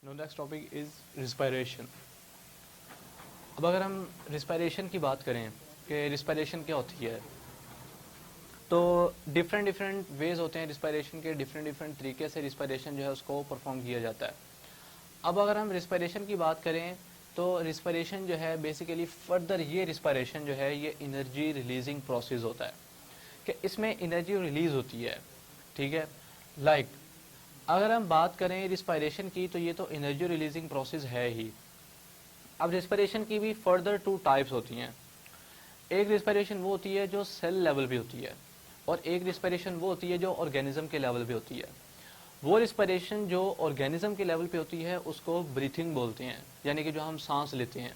No next topic is respiration. अब अगर हम रिस्पायरेशन की बात करें कि रिस्पायरेशन क्या होती है, तो डिफरेंट डिफरेंट वेज होते हैं रिस्पायरेशन के, डिफरेंट डिफरेंट तरीके से रिस्पायरेशन जो है उसको परफॉर्म किया जाता है। अब अगर हम रिस्पायरेशन की बात करें तो रिस्पायरेशन जो है बेसिकली फर्दर ये रिस्पायरेशन जो है ये एनर्जी रिलीजिंग प्रोसेस होता है कि इसमें एनर्जी रिलीज होती है। ठीक है, लाइक अगर हम बात करें रिस्पायरेशन की तो ये तो एनर्जी रिलीजिंग प्रोसेस है ही। अब रिस्पायरेशन की भी फर्दर टू टाइप्स होती हैं। एक रिस्पायरेशन वो होती है जो सेल लेवल पे होती है, और एक रिस्पायरेशन वो होती है जो ऑर्गेनिज्म के लेवल पे होती है। वो रिस्पायरेशन जो ऑर्गेनिज्म के लेवल पे होती है उसको ब्रीथिंग बोलते हैं, यानी कि जो हम सांस लेते हैं।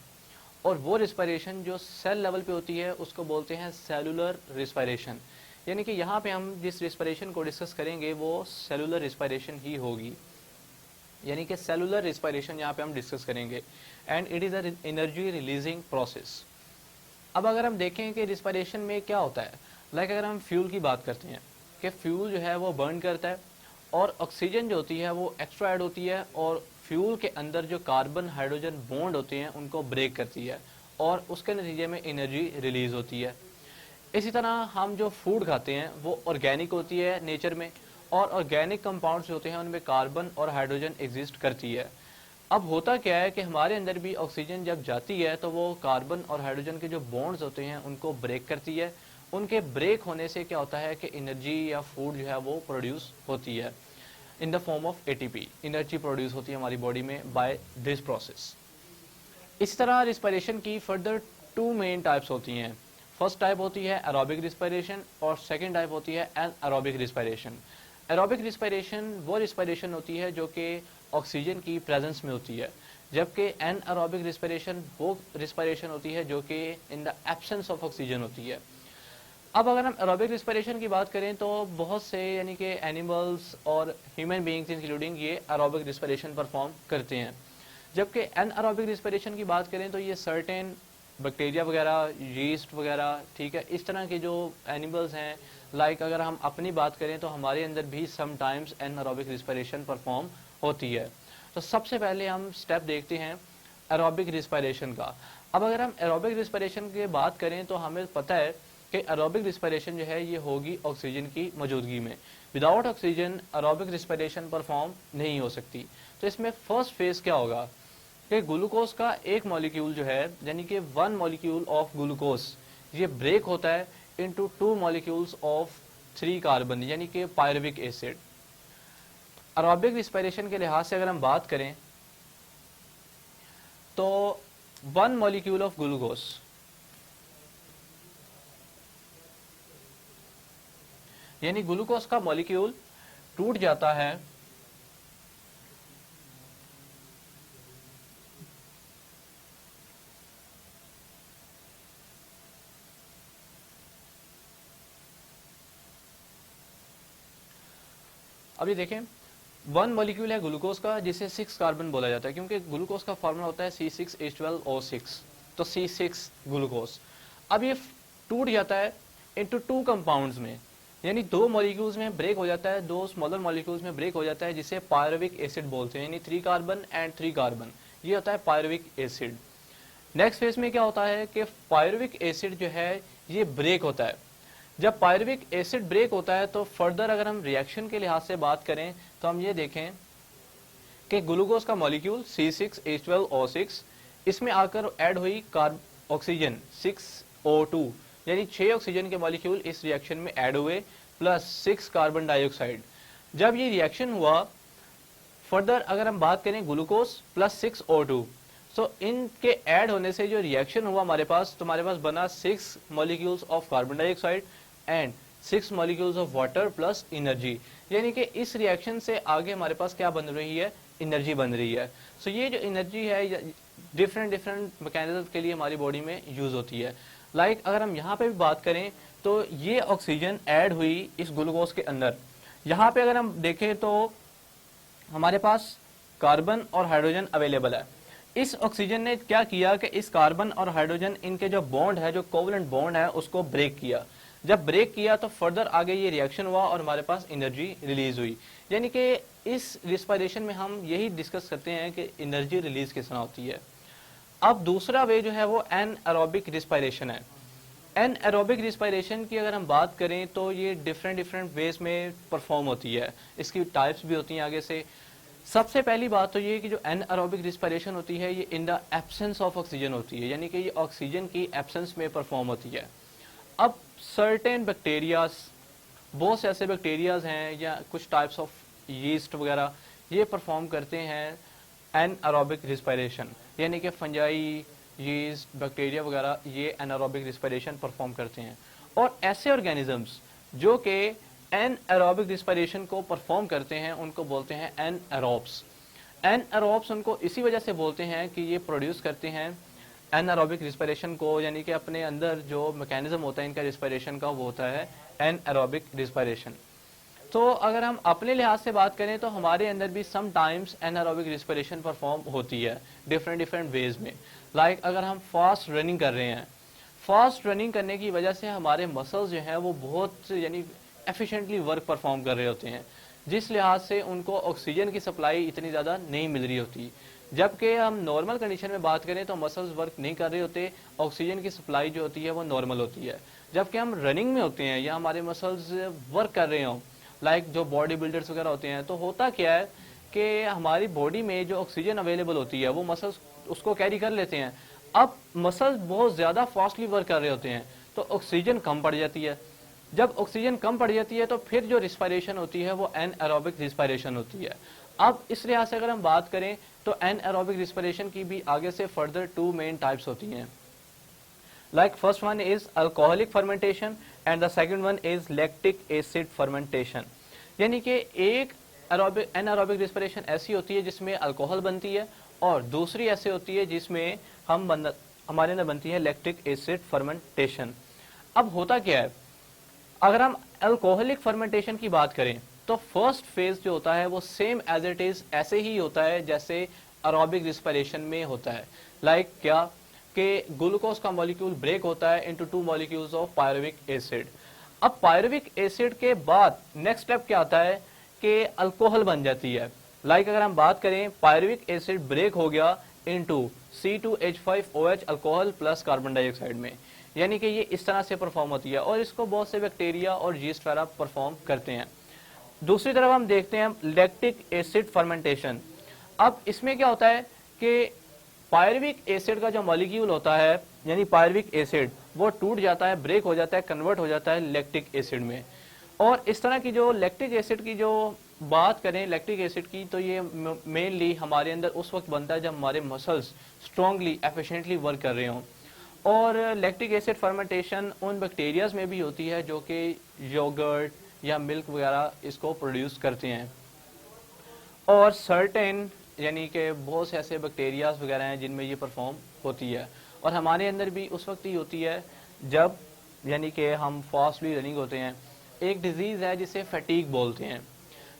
और वो रिस्पायरेशन जो सेल लेवल पे होती है उसको बोलते हैं सेलुलर रिस्पायरेशन। यानी कि यहाँ पे हम जिस रिस्पायरेशन को डिस्कस करेंगे वो सेलुलर रिस्पायरेशन ही होगी, यानी कि सेलुलर रिस्पायरेशन यहाँ पे हम डिस्कस करेंगे, and it is a energy releasing process. अब अगर हम देखें कि रिस्पायरेशन में क्या होता है, लाइक अगर हम फ्यूल की बात करते हैं कि फ्यूल जो है वो बर्न करता है और ऑक्सीजन जो होती है वो एक्स्ट्रा ऐड होती है, और फ्यूल के अंदर जो कार्बन हाइड्रोजन बॉन्ड होते हैं उनको ब्रेक करती है, और उसके नतीजे में एनर्जी रिलीज होती है। इसी तरह हम जो फूड खाते हैं वो ऑर्गेनिक होती है नेचर में, और ऑर्गेनिक कंपाउंड्स होते हैं उनमें कार्बन और हाइड्रोजन एग्जिस्ट करती है। अब होता क्या है कि हमारे अंदर भी ऑक्सीजन जब जाती है तो वो कार्बन और हाइड्रोजन के जो बॉन्ड्स होते हैं उनको ब्रेक करती है। उनके ब्रेक होने से क्या होता है कि एनर्जी या फूड जो है वो प्रोड्यूस होती है in the form of ATP. Energy produce होती है हमारी बॉडी में बाय दिस प्रोसेस। इस तरह रिस्पायरेशन की फर्दर टू मेन टाइप्स होती हैं। फर्स्ट टाइप होती है एरोबिक रिस्पायरेशन, और सेकंड टाइप होती है एनारोबिक रिस्पायरेशन। एरोबिक रिस्पायरेशन वो रिस्पायरेशन होती है जो कि ऑक्सीजन की प्रेजेंस में होती है, जबकि एनारोबिक रिस्पायरेशन वो रिस्पायरेशन होती है जो कि in the absence of oxygen होती है। अब अगर हम एरोबिक रिस्पायरेशन की बात करें तो बहुत से यानी कि एनिमल्स और ह्यूमन बीइंग्स इंक्लूडिंग ये एरोबिक रिस्पायरेशन परफॉर्म करते हैं, जबकि एनारोबिक रिस्पायरेशन की बात करें तो ये सर्टेन बैक्टीरिया वगैरह, यीस्ट वगैरह, ठीक है, इस तरह के जो एनिमल्स हैं, लाइक अगर हम अपनी बात करें तो हमारे अंदर भी समटाइम्स एनारोबिक रिस्पायरेशन परफॉर्म होती है। तो सबसे पहले हम स्टेप देखते हैं एरोबिक रिस्पायरेशन का। अब अगर हम एरोबिक रिस्पायरेशन की बात करें तो हमें पता है कि एरोबिक रिस्पायरेशन जो है ये होगी ऑक्सीजन की मौजूदगी में। Without oxygen aerobic respiration perform नहीं हो सकती। तो इसमें फर्स्ट फेज क्या होगा कि ग्लूकोज का एक मॉलिक्यूल जो है, यानी कि वन मॉलिक्यूल ऑफ ग्लूकोज, ये ब्रेक होता है into two molecules of three carbon, यानी कि पायरुविक एसिड। एरोबिक रिस्पायरेशन के लिहाज से अगर हम बात करें तो वन मॉलिक्यूल ऑफ ग्लूकोज, यानी ग्लूकोज का मॉलिक्यूल टूट जाता है अभी देखें, वन मॉलिक्यूल है ग्लूकोज का जिसे 6 कार्बन बोला जाता है, क्योंकि ग्लूकोज का फॉर्मूला होता है C6H12O6, तो C6 ग्लूकोज। अब ये टूट जाता है इनटू टू कंपाउंड्स में, यानी दो मॉलिक्यूल्स में ब्रेक हो जाता है, दो स्मॉलर मॉलिक्यूल्स में ब्रेक हो जाता है, जिसे पायरुविक एसिड बोलते हैं, यानी 3 कार्बन एंड 3 कार्बन, ये होता है पायरुविक एसिड। नेक्स्ट फेज में क्या होता है कि पायरुविक एसिड जो है ये ब्रेक होता है। जब पायरुविक एसिड ब्रेक होता है तो फर्दर अगर हम रिएक्शन के लिहाज से बात करें तो हम ये देखें कि ग्लूकोज का मॉलिक्यूल C6H12O6, इसमें आकर ऐड हुई ऑक्सीजन 6O2, यानी 6 ऑक्सीजन के मॉलिक्यूल इस रिएक्शन में ऐड हुए प्लस 6 कार्बन डाइऑक्साइड। जब ये रिएक्शन हुआ फर्दर अगर हम बात करें ग्लूकोज प्लस 6O2, सो इनके ऐड होने से जो रिएक्शन हुआ हमारे पास, तो हमारे पास बना 6 molecules of carbon dioxide and 6 molecules of water plus energy, यानी कि इस रिएक्शन से आगे हमारे पास क्या बन रही है, एनर्जी बन रही है। सो ये जो एनर्जी है डिफरेंट डिफरेंट मैकेनिज्म के लिए हमारी बॉडी में यूज होती है। लाइक अगर हम यहाँ पे भी बात करें तो ये ऑक्सीजन ऐड हुई इस ग्लूकोज के अंदर, यहाँ पे अगर हम देखें तो हमारे पास कार्बन और हाइड्रोजन अवेलेबल है। इस ऑक्सीजन ने क्या किया कि इस कार्बन और हाइड्रोजन इनके जो बॉन्ड है, जो कोवलेंट बॉन्ड है, उसको ब्रेक किया। जब ब्रेक किया तो फर्दर आगे ये रिएक्शन हुआ और हमारे पास एनर्जी रिलीज हुई। यानी कि इस रिस्पायरेशन में हम यही डिस्कस करते हैं कि एनर्जी रिलीज किस तरह होती है। अब दूसरा वे जो है वो एनएरोबिक रिस्पायरेशन है। एनएरोबिक रिस्पायरेशन की अगर हम बात करें तो ये डिफरेंट वेज में परफॉर्म होती है, इसकी टाइप्स भी होती हैं आगे से। सबसे पहली बात तो ये कि जो एनएरोबिक रिस्पायरेशन होती है ये in the absence of oxygen होती है, यानी कि ये ऑक्सीजन की एब्सेंस में परफॉर्म होती है। अब सर्टेन बैक्टीरियाज, बहुत से ऐसे बैक्टीरियाज हैं या कुछ टाइप्स ऑफ यीस्ट वगैरह, ये परफॉर्म करते हैं एनएरोबिक रिस्पायरेशन, यानी कि फंजाई, यीस्ट, बैक्टीरिया वगैरह ये एनारोबिक रिस्पायरेशन परफॉर्म करते हैं। और ऐसे ऑर्गेनिजम्स जो कि एनएरोबिक रिस्पायरेशन को परफॉर्म करते हैं उनको बोलते हैं एनएरोब्स। एनएरोब्स उनको इसी वजह से बोलते हैं कि ये प्रोड्यूस करते हैं एनएरोबिक रिस्पायरेशन को, यानी कि अपने अंदर जो मैकेनिज्म होता है इनका रिस्पायरेशन का वो होता है एनएरोबिक रिस्पायरेशन। तो अगर हम अपने लिहाज से बात करें तो हमारे अंदर भी sometimes anaerobic respiration perform होती है डिफरेंट वेज में। लाइक अगर हम फास्ट रनिंग कर रहे हैं, फास्ट रनिंग करने की वजह से हमारे मसल्स जो हैं वो बहुत यानी एफिशिएंटली वर्क परफॉर्म कर रहे होते हैं, जिस लिहाज से उनको ऑक्सीजन की सप्लाई इतनी ज़्यादा नहीं मिल रही होती। जबकि हम नॉर्मल कंडीशन में बात करें तो मसल्स वर्क नहीं कर रहे होते, ऑक्सीजन की सप्लाई जो होती है वो नॉर्मल होती है। जबकि हम रनिंग में होते हैं या हमारे मसल्स वर्क कर रहे हों, लाइक जो बॉडी बिल्डर्स वगैरह होते हैं, तो होता क्या है कि हमारी बॉडी में जो ऑक्सीजन अवेलेबल होती है वो मसल्स उसको कैरी कर लेते हैं। अब मसल्स बहुत ज़्यादा फास्टली वर्क कर रहे होते हैं तो ऑक्सीजन कम पड़ जाती है। जब ऑक्सीजन कम पड़ जाती है तो फिर जो रिस्पायरेशन होती है वो एनएरोबिक रिस्पायरेशन होती है। अब इस लिहाज से अगर हम बात करें तो एनएरोबिक रिस्पायरेशन की भी आगे से फर्दर 2 मेन टाइप्स होती हैं। Like first one is alcoholic fermentation and the second one is lactic acid fermentation। यानी कि एक एनारोबिक रिस्पिरेशन ऐसी होती है जिसमें अल्कोहल बनती है और दूसरी ऐसी होती है जिसमें हमारे अंदर बनती है लैक्टिक एसिड फर्मेंटेशन। अब होता क्या है, अगर हम अल्कोहलिक फर्मेंटेशन की बात करें तो फर्स्ट फेज जो होता है वो सेम एज इट इज ऐसे ही होता है जैसे एरोबिक रिस्पिरेशन में होता है। लाइक क्या कि ग्लूकोज का मॉलिक्यूल ब्रेक होता है into 2 molecules of pyruvic acid. अब पायरुविक एसिड के बाद नेक्स्ट स्टेप क्या आता है कि अल्कोहल बन जाती है। लाइक अगर हम बात करें पायरुविक एसिड ब्रेक हो गया into C2H5OH alcohol plus carbon dioxide में, यानी कि ये इस तरह से परफॉर्म होती है और इसको बहुत से बैक्टीरिया और यीस्ट वगैरह परफॉर्म करते हैं। दूसरी तरफ हम देखते हैं लैक्टिक एसिड फर्मेंटेशन। अब इसमें क्या होता है कि पायरुविक एसिड का जो मॉलिक्यूल होता है यानी पायरुविक एसिड वो टूट जाता है, ब्रेक हो जाता है, कन्वर्ट हो जाता है लैक्टिक एसिड में। और इस तरह की जो लैक्टिक एसिड की जो बात करें लैक्टिक एसिड की तो ये मेनली हमारे अंदर उस वक्त बनता है जब हमारे मसल्स स्ट्रांगली एफिशिएंटली वर्क कर रहे हों। और लैक्टिक एसिड फर्मेंटेशन उन बैक्टीरियाज में भी होती है जो कि योगर्ट या मिल्क वगैरह इसको प्रोड्यूस करते हैं। और सर्टेन यानी कि बहुत से ऐसे बैक्टीरियाज वगैरह हैं जिनमें ये परफॉर्म होती है। और हमारे अंदर भी उस वक्त ही होती है जब यानी कि हम फास्टली रनिंग होते हैं। एक डिजीज़ है जिसे फैटीग बोलते हैं।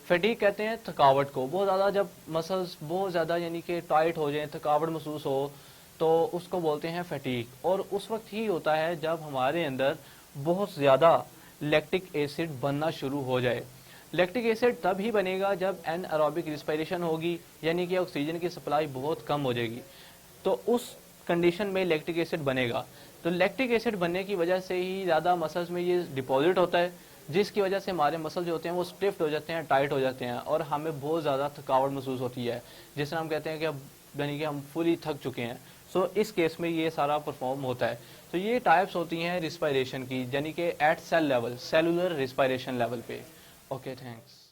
फैटीग कहते हैं थकावट को, बहुत ज़्यादा जब मसल्स बहुत ज़्यादा यानी कि टाइट हो जाएं, थकावट महसूस हो तो उसको बोलते हैं फैटीग। और उस वक्त ही होता है जब हमारे अंदर बहुत ज़्यादा लैक्टिक एसिड बनना शुरू हो जाए। लैक्टिक एसिड तब ही बनेगा जब एनएरोबिक रिस्पिरेशन होगी, यानी कि ऑक्सीजन की सप्लाई बहुत कम हो जाएगी, तो उस कंडीशन में लैक्टिक एसिड बनेगा। तो लैक्टिक एसिड बनने की वजह से ही ज़्यादा मसल्स में ये डिपॉजिट होता है, जिसकी वजह से हमारे मसल जो होते हैं वो स्टिफ्ट हो जाते हैं, टाइट हो जाते हैं और हमें बहुत ज़्यादा थकावट महसूस होती है, जिससे हम कहते हैं कि अब यानी कि हम फुली थक चुके हैं। सो इस केस में ये सारा परफॉर्म होता है। तो ये टाइप्स होती हैं रिस्पायरेशन की, यानी कि at cell level, cellular respiration level पे। Okay, thanks.